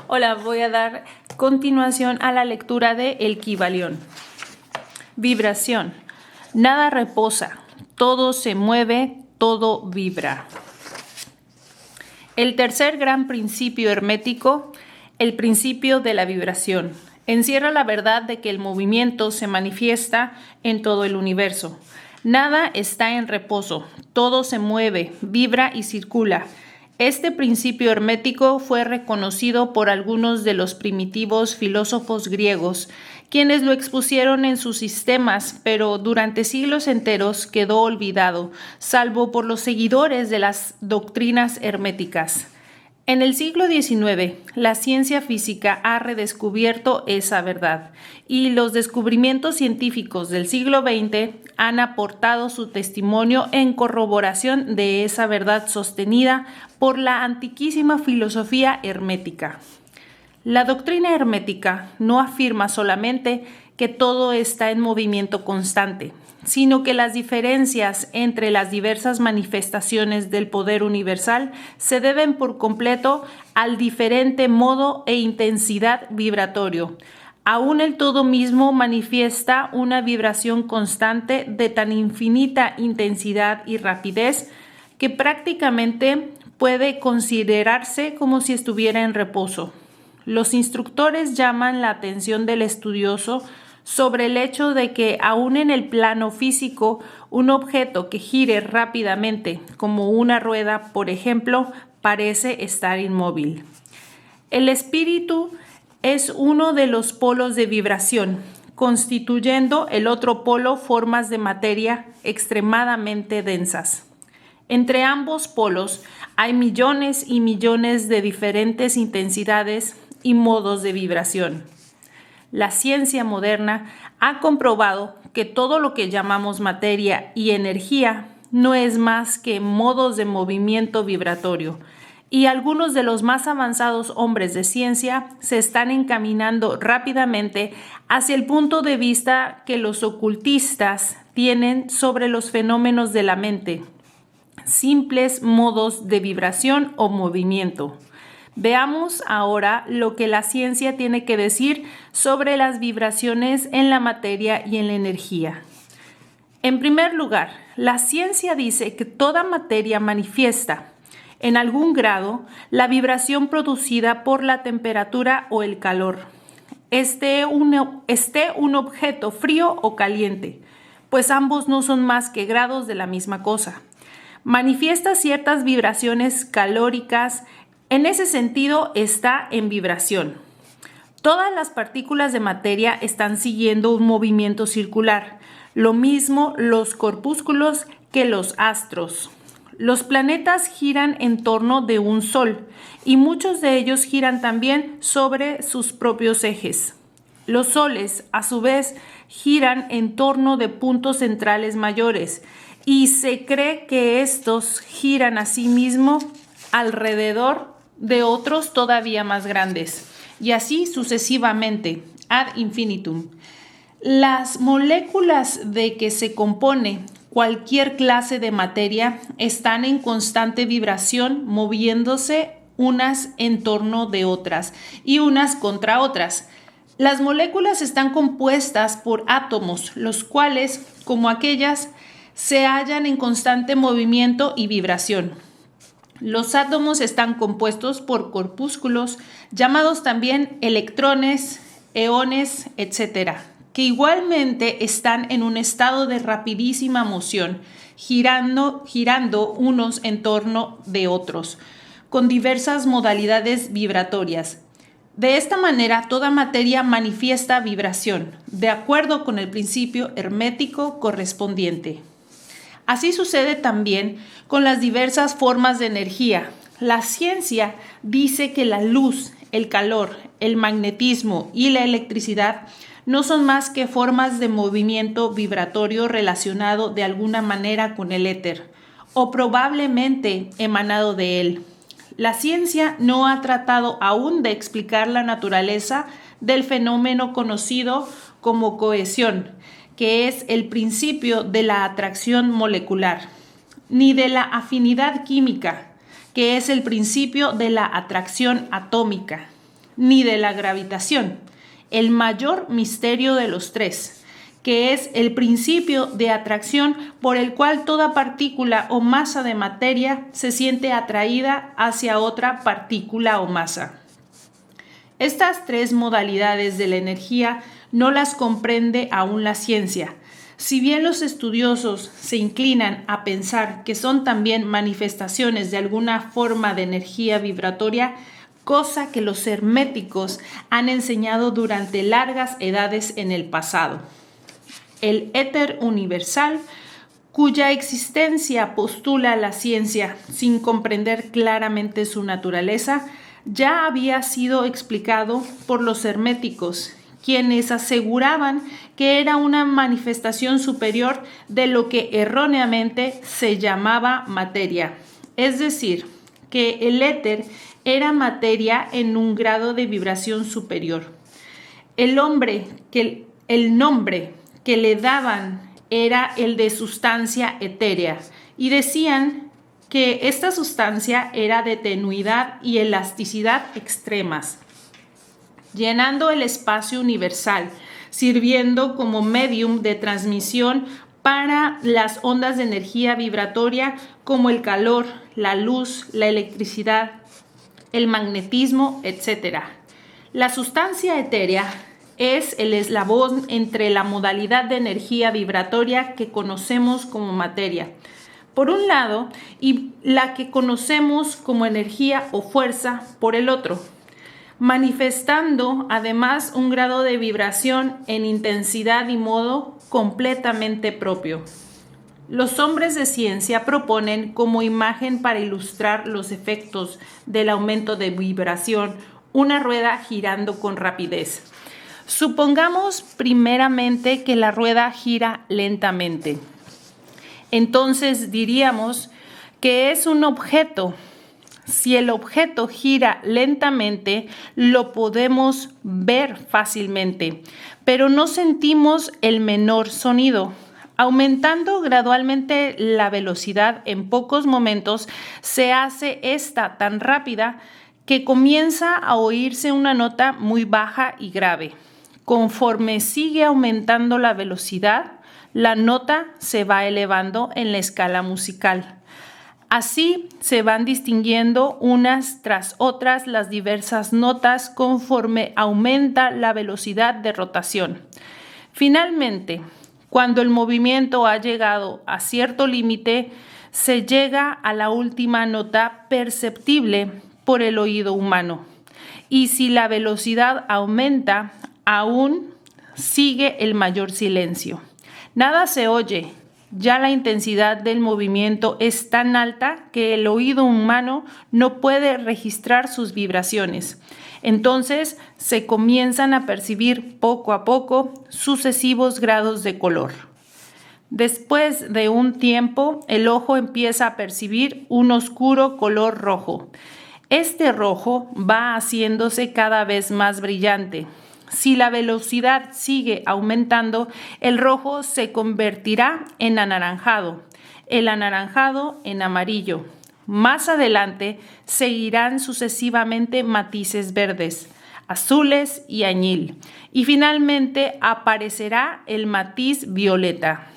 Hola, voy a dar continuación a la lectura de El Kybalión. Vibración. Nada reposa, todo se mueve, todo vibra. El tercer gran principio hermético, el principio de la vibración, encierra la verdad de que el movimiento se manifiesta en todo el universo. Nada está en reposo, todo se mueve, vibra y circula. Este principio hermético fue reconocido por algunos de los primitivos filósofos griegos, quienes lo expusieron en sus sistemas, pero durante siglos enteros quedó olvidado, salvo por los seguidores de las doctrinas herméticas. En el siglo XIX, la ciencia física ha redescubierto esa verdad, y los descubrimientos científicos del siglo XX han aportado su testimonio en corroboración de esa verdad sostenida por la antiquísima filosofía hermética. La doctrina hermética no afirma solamente que todo está en movimiento constante, sino que las diferencias entre las diversas manifestaciones del poder universal se deben por completo al diferente modo e intensidad vibratorio. Aún el todo mismo manifiesta una vibración constante de tan infinita intensidad y rapidez que prácticamente puede considerarse como si estuviera en reposo. Los instructores llaman la atención del estudioso sobre el hecho de que aún en el plano físico, un objeto que gire rápidamente, como una rueda, por ejemplo, parece estar inmóvil. El espíritu es uno de los polos de vibración, constituyendo el otro polo formas de materia extremadamente densas. Entre ambos polos hay millones y millones de diferentes intensidades y modos de vibración. La ciencia moderna ha comprobado que todo lo que llamamos materia y energía no es más que modos de movimiento vibratorio, y algunos de los más avanzados hombres de ciencia se están encaminando rápidamente hacia el punto de vista que los ocultistas tienen sobre los fenómenos de la mente, simples modos de vibración o movimiento. Veamos ahora lo que la ciencia tiene que decir sobre las vibraciones en la materia y en la energía. En primer lugar, la ciencia dice que toda materia manifiesta, en algún grado, la vibración producida por la temperatura o el calor. Esté un objeto frío o caliente, pues ambos no son más que grados de la misma cosa. Manifiesta ciertas vibraciones calóricas. En ese sentido, está en vibración. Todas las partículas de materia están siguiendo un movimiento circular, lo mismo los corpúsculos que los astros. Los planetas giran en torno de un sol y muchos de ellos giran también sobre sus propios ejes. Los soles, a su vez, giran en torno de puntos centrales mayores y se cree que estos giran asimismo alrededor de otros todavía más grandes, y así sucesivamente, ad infinitum. Las moléculas de que se compone cualquier clase de materia están en constante vibración, moviéndose unas en torno de otras y unas contra otras. Las moléculas están compuestas por átomos, los cuales, como aquellas, se hallan en constante movimiento y vibración. Los átomos están compuestos por corpúsculos, llamados también electrones, eones, etc., que igualmente están en un estado de rapidísima moción, girando unos en torno de otros, con diversas modalidades vibratorias. De esta manera, toda materia manifiesta vibración, de acuerdo con el principio hermético correspondiente. Así sucede también con las diversas formas de energía. La ciencia dice que la luz, el calor, el magnetismo y la electricidad no son más que formas de movimiento vibratorio relacionado de alguna manera con el éter, o probablemente emanado de él. La ciencia no ha tratado aún de explicar la naturaleza del fenómeno conocido como cohesión, que es el principio de la atracción molecular, ni de la afinidad química, que es el principio de la atracción atómica. ni de la gravitación, el mayor misterio de los tres, que es el principio de atracción por el cual toda partícula o masa de materia se siente atraída hacia otra partícula o masa. Estas tres modalidades de la energía no las comprende aún la ciencia. Si bien los estudiosos se inclinan a pensar que son también manifestaciones de alguna forma de energía vibratoria, cosa que los herméticos han enseñado durante largas edades en el pasado. El éter universal, cuya existencia postula la ciencia sin comprender claramente su naturaleza, ya había sido explicado por los herméticos, quienes aseguraban que era una manifestación superior de lo que erróneamente se llamaba materia, es decir, que el éter era materia en un grado de vibración superior. El nombre que le daban era el de sustancia etérea y decían que esta sustancia era de tenuidad y elasticidad extremas, llenando el espacio universal, sirviendo como medium de transmisión para las ondas de energía vibratoria como el calor, la luz, la electricidad, el magnetismo, etc. La sustancia etérea es el eslabón entre la modalidad de energía vibratoria que conocemos como materia, por un lado, y la que conocemos como energía o fuerza, por el otro, manifestando además un grado de vibración en intensidad y modo completamente propio. Los hombres de ciencia proponen como imagen para ilustrar los efectos del aumento de vibración una rueda girando con rapidez. Supongamos primeramente que la rueda gira lentamente. Entonces diríamos que es un objeto. Si el objeto gira lentamente, lo podemos ver fácilmente, pero no sentimos el menor sonido. Aumentando gradualmente la velocidad en pocos momentos, se hace esta tan rápida que comienza a oírse una nota muy baja y grave. Conforme sigue aumentando la velocidad, la nota se va elevando en la escala musical. Así se van distinguiendo unas tras otras las diversas notas conforme aumenta la velocidad de rotación. Finalmente, cuando el movimiento ha llegado a cierto límite, se llega a la última nota perceptible por el oído humano. Y si la velocidad aumenta, aún sigue el mayor silencio. Nada se oye. Ya la intensidad del movimiento es tan alta que el oído humano no puede registrar sus vibraciones. Entonces se comienzan a percibir poco a poco sucesivos grados de color. Después de un tiempo, el ojo empieza a percibir un oscuro color rojo. Este rojo va haciéndose cada vez más brillante. Si la velocidad sigue aumentando, el rojo se convertirá en anaranjado, el anaranjado en amarillo. Más adelante seguirán sucesivamente matices verdes, azules y añil, y finalmente aparecerá el matiz violeta.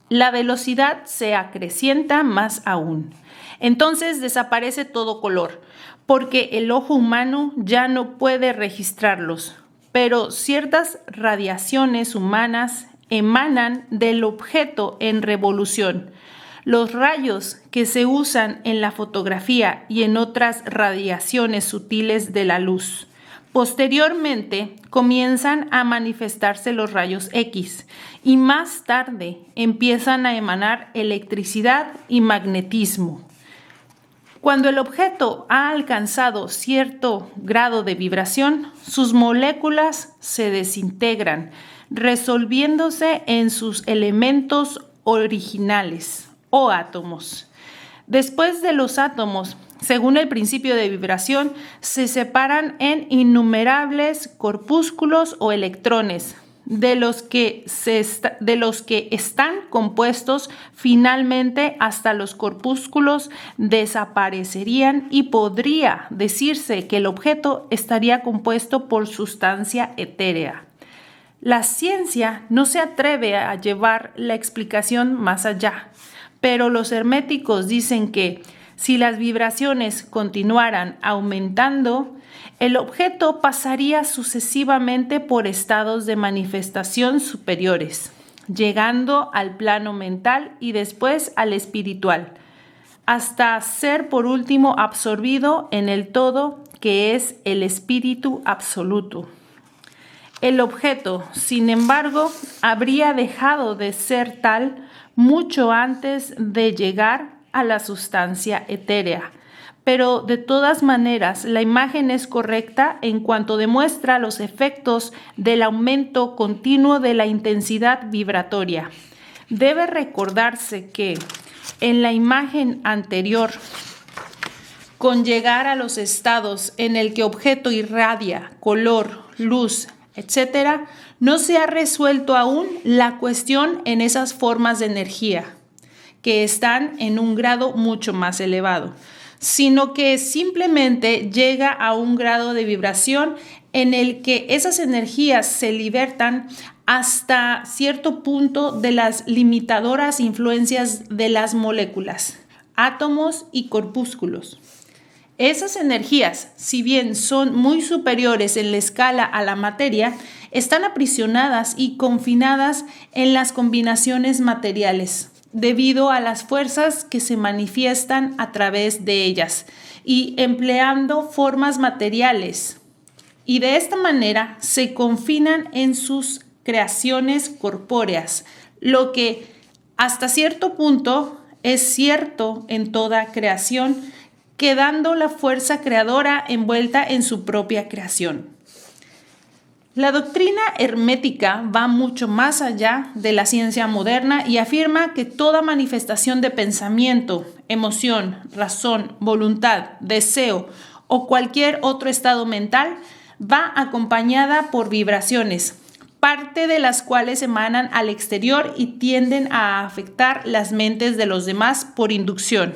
La velocidad se acrecienta más aún. Entonces desaparece todo color, porque el ojo humano ya no puede registrarlos. Pero ciertas radiaciones humanas emanan del objeto en revolución. Los rayos que se usan en la fotografía y en otras radiaciones sutiles de la luz. Posteriormente comienzan a manifestarse los rayos X y más tarde empiezan a emanar electricidad y magnetismo. Cuando el objeto ha alcanzado cierto grado de vibración, sus moléculas se desintegran, resolviéndose en sus elementos originales o átomos. Después de los átomos, según el principio de vibración, se separan en innumerables corpúsculos o electrones, de los que están compuestos finalmente hasta los corpúsculos desaparecerían y podría decirse que el objeto estaría compuesto por sustancia etérea. La ciencia no se atreve a llevar la explicación más allá, pero los herméticos dicen que si las vibraciones continuaran aumentando, el objeto pasaría sucesivamente por estados de manifestación superiores, llegando al plano mental y después al espiritual, hasta ser por último absorbido en el todo, que es el espíritu absoluto. El objeto, sin embargo, habría dejado de ser tal mucho antes de llegar a la sustancia etérea. Pero de todas maneras, la imagen es correcta en cuanto demuestra los efectos del aumento continuo de la intensidad vibratoria. Debe recordarse que en la imagen anterior, con llegar a los estados en el que objeto irradia, color, luz, etc., no se ha resuelto aún la cuestión en esas formas de energía, que están en un grado mucho más elevado, sino que simplemente llega a un grado de vibración en el que esas energías se libertan hasta cierto punto de las limitadoras influencias de las moléculas, átomos y corpúsculos. Esas energías, si bien son muy superiores en la escala a la materia, están aprisionadas y confinadas en las combinaciones materiales, debido a las fuerzas que se manifiestan a través de ellas y empleando formas materiales. Y de esta manera se confinan en sus creaciones corpóreas, lo que hasta cierto punto es cierto en toda creación, quedando la fuerza creadora envuelta en su propia creación. La doctrina hermética va mucho más allá de la ciencia moderna y afirma que toda manifestación de pensamiento, emoción, razón, voluntad, deseo o cualquier otro estado mental va acompañada por vibraciones, parte de las cuales emanan al exterior y tienden a afectar las mentes de los demás por inducción.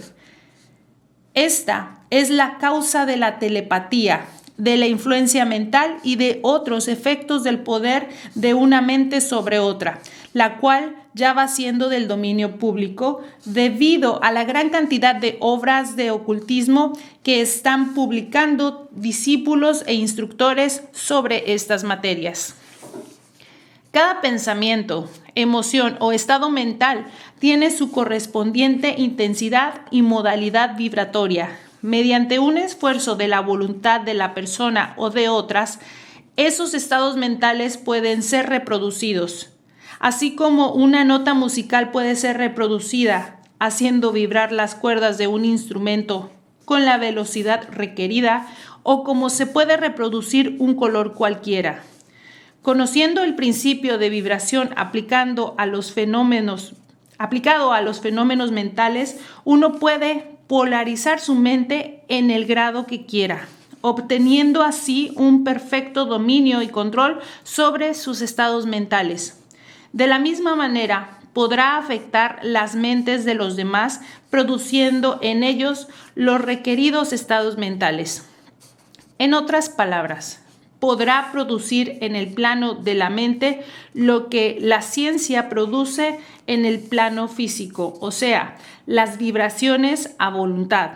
Esta es la causa de la telepatía, de la influencia mental y de otros efectos del poder de una mente sobre otra, la cual ya va siendo del dominio público debido a la gran cantidad de obras de ocultismo que están publicando discípulos e instructores sobre estas materias. Cada pensamiento, emoción o estado mental tiene su correspondiente intensidad y modalidad vibratoria. Mediante un esfuerzo de la voluntad de la persona o de otras, esos estados mentales pueden ser reproducidos, así como una nota musical puede ser reproducida haciendo vibrar las cuerdas de un instrumento con la velocidad requerida o como se puede reproducir un color cualquiera. Conociendo el principio de vibración aplicado a los fenómenos mentales, uno puede polarizar su mente en el grado que quiera, obteniendo así un perfecto dominio y control sobre sus estados mentales. De la misma manera, podrá afectar las mentes de los demás, produciendo en ellos los requeridos estados mentales. En otras palabras, podrá producir en el plano de la mente lo que la ciencia produce en el plano físico, o sea, las vibraciones a voluntad.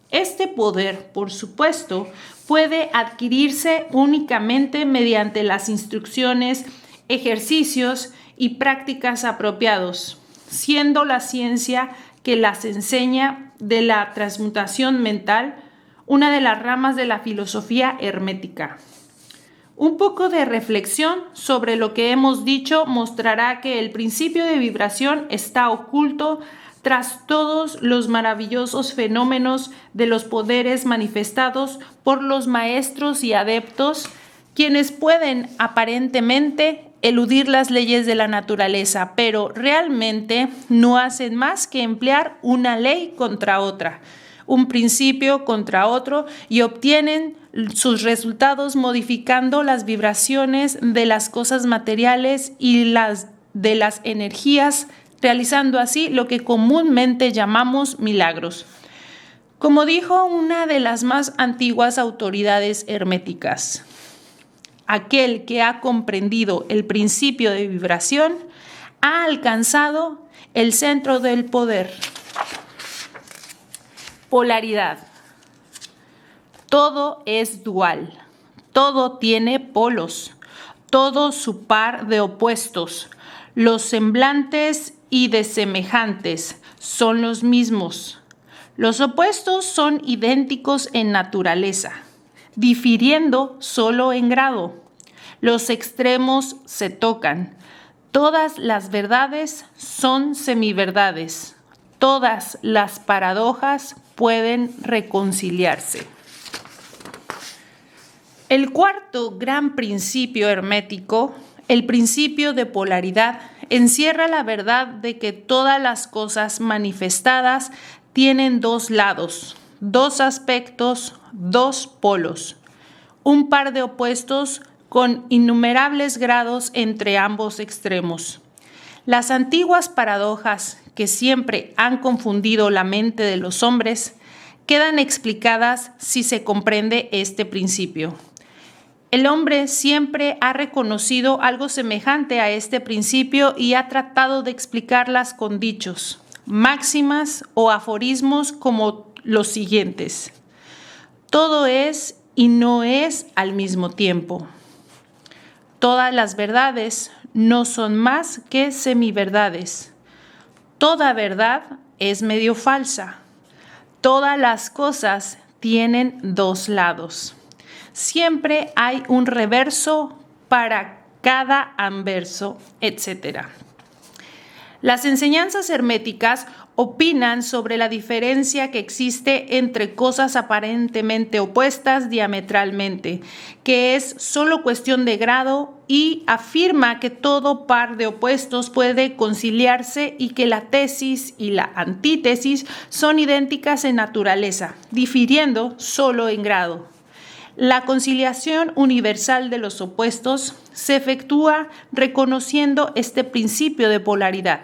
Este poder, por supuesto, puede adquirirse únicamente mediante las instrucciones, ejercicios y prácticas apropiados, siendo la ciencia que las enseña de la transmutación mental una de las ramas de la filosofía hermética. Un poco de reflexión sobre lo que hemos dicho mostrará que el principio de vibración está oculto tras todos los maravillosos fenómenos de los poderes manifestados por los maestros y adeptos, quienes pueden aparentemente eludir las leyes de la naturaleza, pero realmente no hacen más que emplear una ley contra otra, un principio contra otro y obtienen sus resultados modificando las vibraciones de las cosas materiales y las de las energías, realizando así lo que comúnmente llamamos milagros. Como dijo una de las más antiguas autoridades herméticas, aquel que ha comprendido el principio de vibración ha alcanzado el centro del poder. Polaridad. Todo es dual, todo tiene polos, todo su par de opuestos. Los semblantes y desemejantes son los mismos. Los opuestos son idénticos en naturaleza, difiriendo solo en grado. Los extremos se tocan. Todas las verdades son semiverdades. Todas las paradojas pueden reconciliarse. El cuarto gran principio hermético, el principio de polaridad, encierra la verdad de que todas las cosas manifestadas tienen dos lados, dos aspectos, dos polos, un par de opuestos con innumerables grados entre ambos extremos. Las antiguas paradojas que siempre han confundido la mente de los hombres quedan explicadas si se comprende este principio. El hombre siempre ha reconocido algo semejante a este principio y ha tratado de explicarlas con dichos, máximas o aforismos como los siguientes. Todo es y no es al mismo tiempo. Todas las verdades no son más que semiverdades. Toda verdad es medio falsa. Todas las cosas tienen dos lados. Siempre hay un reverso para cada anverso, etc. Las enseñanzas herméticas opinan sobre la diferencia que existe entre cosas aparentemente opuestas diametralmente, que es solo cuestión de grado, y afirma que todo par de opuestos puede conciliarse y que la tesis y la antítesis son idénticas en naturaleza, difiriendo solo en grado. La conciliación universal de los opuestos se efectúa reconociendo este principio de polaridad.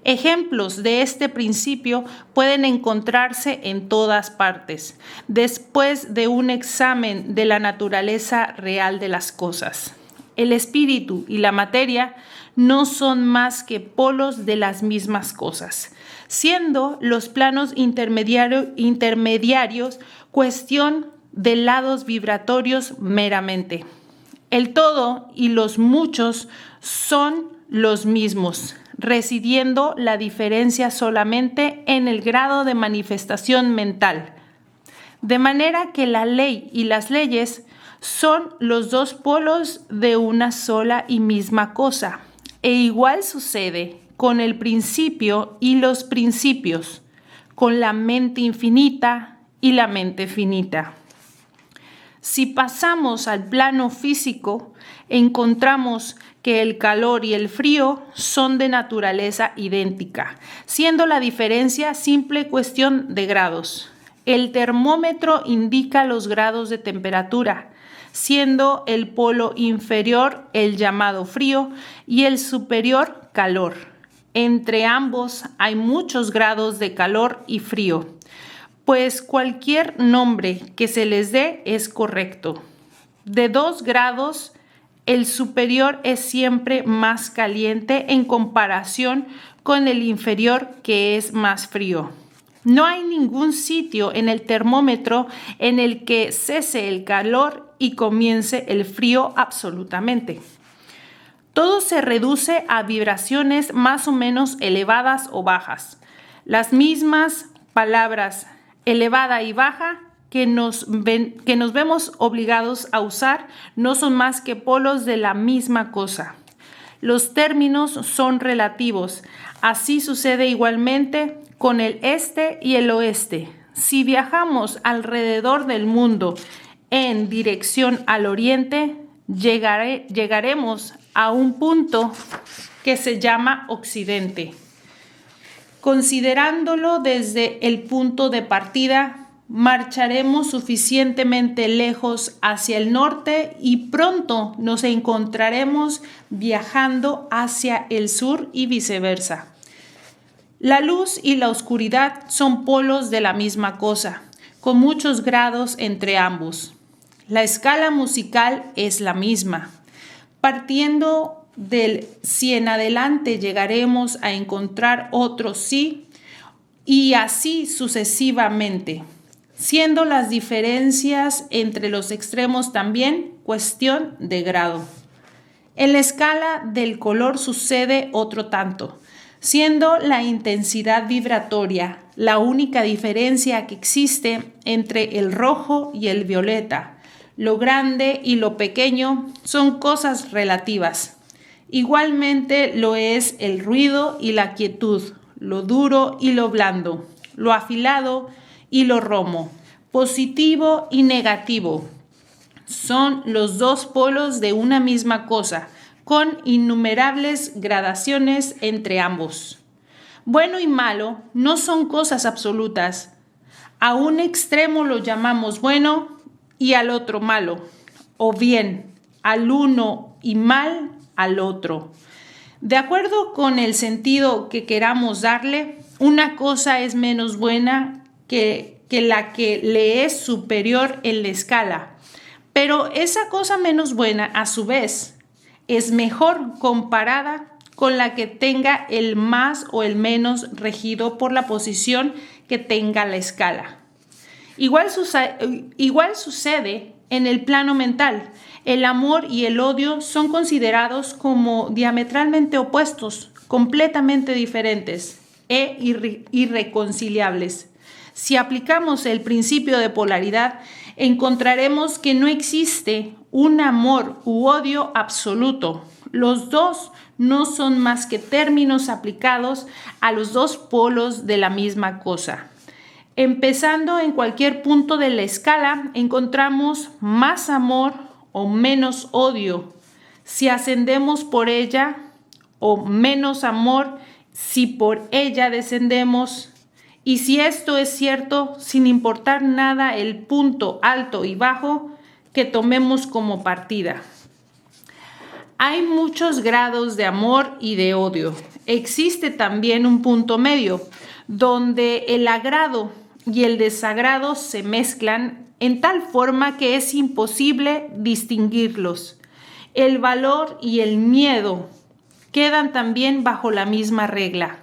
Ejemplos de este principio pueden encontrarse en todas partes, después de un examen de la naturaleza real de las cosas. El espíritu y la materia no son más que polos de las mismas cosas, siendo los planos intermediarios cuestión de lados vibratorios meramente. El todo y los muchos son los mismos, residiendo la diferencia solamente en el grado de manifestación mental. De manera que la ley y las leyes son los dos polos de una sola y misma cosa. E igual sucede con el principio y los principios, con la mente infinita y la mente finita. Si pasamos al plano físico, encontramos que el calor y el frío son de naturaleza idéntica, siendo la diferencia simple cuestión de grados. El termómetro indica los grados de temperatura, siendo el polo inferior el llamado frío y el superior calor. Entre ambos hay muchos grados de calor y frío, pues cualquier nombre que se les dé es correcto. De 2 grados, el superior es siempre más caliente en comparación con el inferior, que es más frío. No hay ningún sitio en el termómetro en el que cese el calor y comience el frío absolutamente. Todo se reduce a vibraciones más o menos elevadas o bajas. Las mismas palabras elevada y baja que nos vemos obligados a usar no son más que polos de la misma cosa. Los términos son relativos. Así sucede igualmente con el este y el oeste. Si viajamos alrededor del mundo en dirección al oriente, llegaremos a un punto que se llama occidente. Considerándolo desde el punto de partida, marcharemos suficientemente lejos hacia el norte y pronto nos encontraremos viajando hacia el sur y viceversa. La luz y la oscuridad son polos de la misma cosa, con muchos grados entre ambos. La escala musical es la misma. Partiendo del si en adelante llegaremos a encontrar otro sí y así sucesivamente, siendo las diferencias entre los extremos también cuestión de grado. En la escala del color sucede otro tanto, siendo la intensidad vibratoria la única diferencia que existe entre el rojo y el violeta. Lo grande y lo pequeño son cosas relativas. Igualmente lo es el ruido y la quietud, lo duro y lo blando, lo afilado y lo romo, positivo y negativo. Son los dos polos de una misma cosa, con innumerables gradaciones entre ambos. Bueno y malo no son cosas absolutas. A un extremo lo llamamos bueno y al otro malo, o bien al uno y mal al otro. De acuerdo con el sentido que queramos darle, una cosa es menos buena que la que le es superior en la escala, pero esa cosa menos buena, a su vez, es mejor comparada con la que tenga el más o el menos regido por la posición que tenga la escala. Igual sucede en el plano mental. El amor y el odio son considerados como diametralmente opuestos, completamente diferentes e irreconciliables. Si aplicamos el principio de polaridad, encontraremos que no existe un amor u odio absoluto. Los dos no son más que términos aplicados a los dos polos de la misma cosa. Empezando en cualquier punto de la escala, encontramos más amor o menos odio si ascendemos por ella, o menos amor si por ella descendemos. Y si esto es cierto, sin importar nada el punto alto y bajo que tomemos como partida. Hay muchos grados de amor y de odio. Existe también un punto medio, donde el agrado y el desagrado se mezclan en tal forma que es imposible distinguirlos. El valor y el miedo quedan también bajo la misma regla.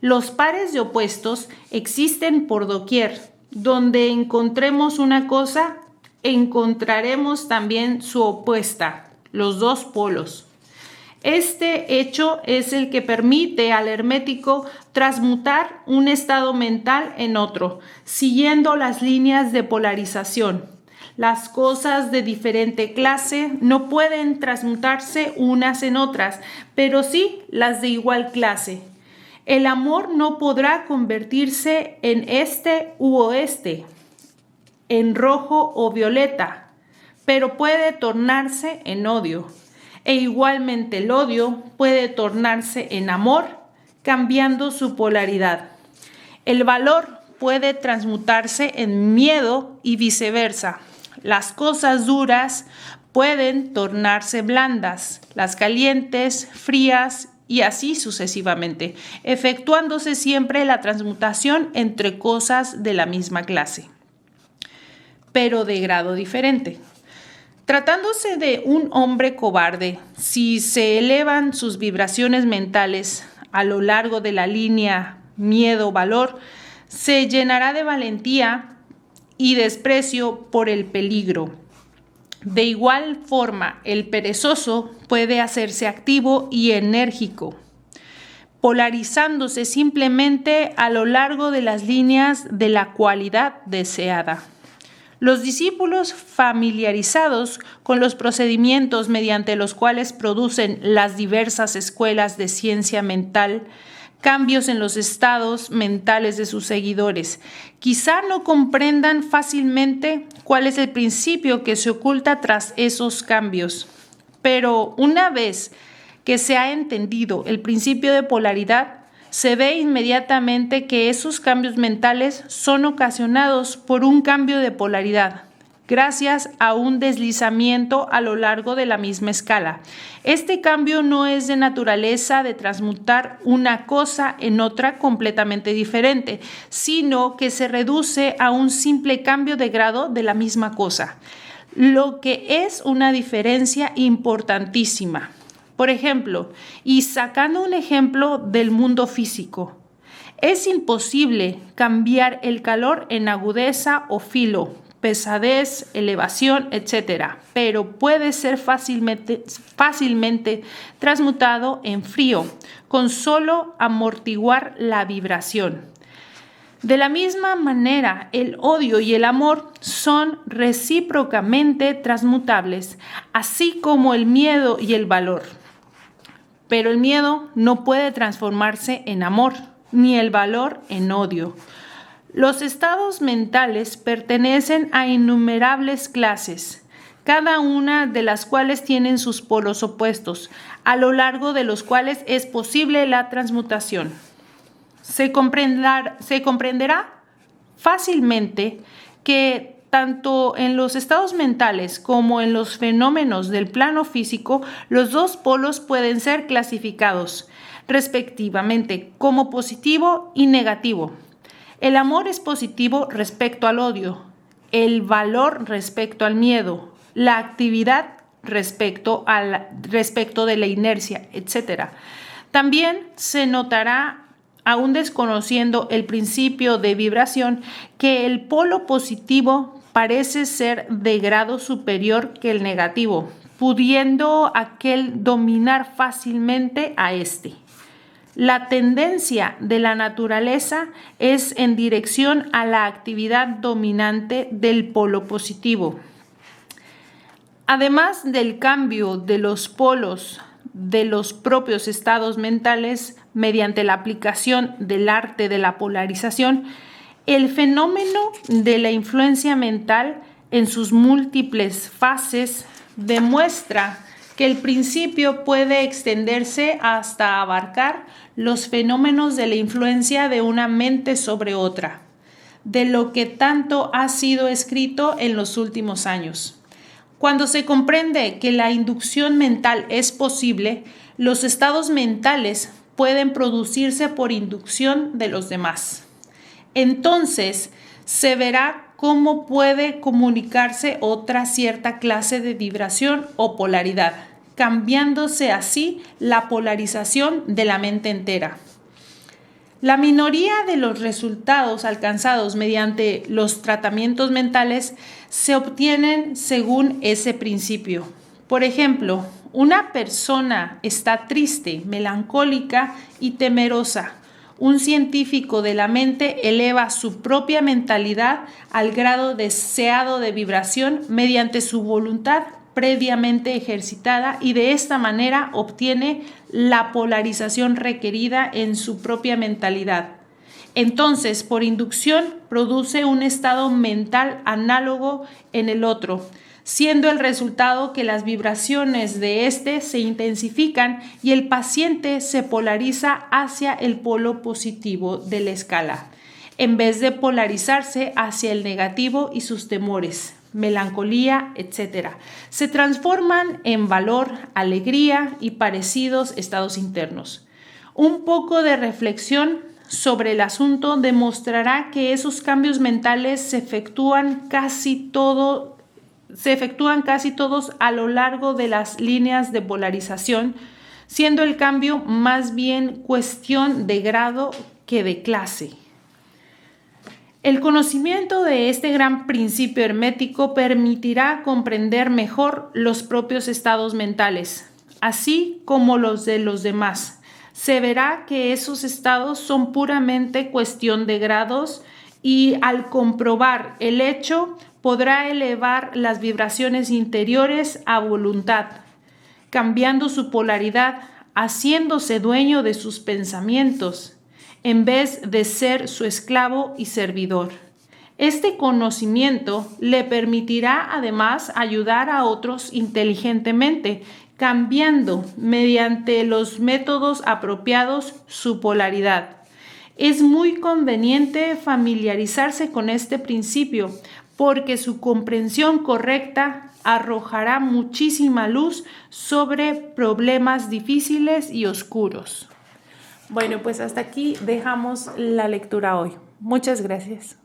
Los pares de opuestos existen por doquier. Donde encontremos una cosa, encontraremos también su opuesta, los dos polos. Este hecho es el que permite al hermético transmutar un estado mental en otro, siguiendo las líneas de polarización. Las cosas de diferente clase no pueden transmutarse unas en otras, pero sí las de igual clase. El amor no podrá convertirse en este u oeste, en rojo o violeta, pero puede tornarse en odio. E igualmente el odio puede tornarse en amor, cambiando su polaridad. El valor puede transmutarse en miedo y viceversa. Las cosas duras pueden tornarse blandas, las calientes, frías y así sucesivamente, efectuándose siempre la transmutación entre cosas de la misma clase, pero de grado diferente. Tratándose de un hombre cobarde, si se elevan sus vibraciones mentales a lo largo de la línea miedo-valor, se llenará de valentía y desprecio por el peligro. De igual forma, el perezoso puede hacerse activo y enérgico, polarizándose simplemente a lo largo de las líneas de la cualidad deseada. Los discípulos familiarizados con los procedimientos mediante los cuales producen las diversas escuelas de ciencia mental cambios en los estados mentales de sus seguidores, quizá no comprendan fácilmente cuál es el principio que se oculta tras esos cambios. Pero una vez que se ha entendido el principio de polaridad, se ve inmediatamente que esos cambios mentales son ocasionados por un cambio de polaridad, gracias a un deslizamiento a lo largo de la misma escala. Este cambio no es de naturaleza de transmutar una cosa en otra completamente diferente, sino que se reduce a un simple cambio de grado de la misma cosa, lo que es una diferencia importantísima. Por ejemplo, y sacando un ejemplo del mundo físico, es imposible cambiar el calor en agudeza o filo, pesadez, elevación, etc., pero puede ser fácilmente transmutado en frío, con solo amortiguar la vibración. De la misma manera, el odio y el amor son recíprocamente transmutables, así como el miedo y el valor. Pero el miedo no puede transformarse en amor, ni el valor en odio. Los estados mentales pertenecen a innumerables clases, cada una de las cuales tienen sus polos opuestos, a lo largo de los cuales es posible la transmutación. Se comprenderá fácilmente que tanto en los estados mentales como en los fenómenos del plano físico, los dos polos pueden ser clasificados, respectivamente, como positivo y negativo. El amor es positivo respecto al odio, el valor respecto al miedo, la actividad respecto de la inercia, etc. También se notará, aún desconociendo el principio de vibración, que el polo positivo parece ser de grado superior que el negativo, pudiendo aquel dominar fácilmente a este. La tendencia de la naturaleza es en dirección a la actividad dominante del polo positivo. Además del cambio de los polos de los propios estados mentales mediante la aplicación del arte de la polarización, el fenómeno de la influencia mental en sus múltiples fases demuestra que el principio puede extenderse hasta abarcar los fenómenos de la influencia de una mente sobre otra, de lo que tanto ha sido escrito en los últimos años. Cuando se comprende que la inducción mental es posible, los estados mentales pueden producirse por inducción de los demás. Entonces, se verá cómo puede comunicarse otra cierta clase de vibración o polaridad, cambiándose así la polarización de la mente entera. La minoría de los resultados alcanzados mediante los tratamientos mentales se obtienen según ese principio. Por ejemplo, una persona está triste, melancólica y temerosa. Un científico de la mente eleva su propia mentalidad al grado deseado de vibración mediante su voluntad previamente ejercitada y de esta manera obtiene la polarización requerida en su propia mentalidad. Entonces, por inducción, produce un estado mental análogo en el otro, siendo el resultado que las vibraciones de éste se intensifican y el paciente se polariza hacia el polo positivo de la escala, en vez de polarizarse hacia el negativo y sus temores, melancolía, etc. Se transforman en valor, alegría y parecidos estados internos. Un poco de reflexión sobre el asunto demostrará que esos cambios mentales se efectúan casi todos a lo largo de las líneas de polarización, siendo el cambio más bien cuestión de grado que de clase. El conocimiento de este gran principio hermético permitirá comprender mejor los propios estados mentales, así como los de los demás. Se verá que esos estados son puramente cuestión de grados y al comprobar el hecho podrá elevar las vibraciones interiores a voluntad, cambiando su polaridad, haciéndose dueño de sus pensamientos, en vez de ser su esclavo y servidor. Este conocimiento le permitirá además ayudar a otros inteligentemente, cambiando mediante los métodos apropiados su polaridad. Es muy conveniente familiarizarse con este principio porque su comprensión correcta arrojará muchísima luz sobre problemas difíciles y oscuros. Bueno, pues hasta aquí dejamos la lectura hoy. Muchas gracias.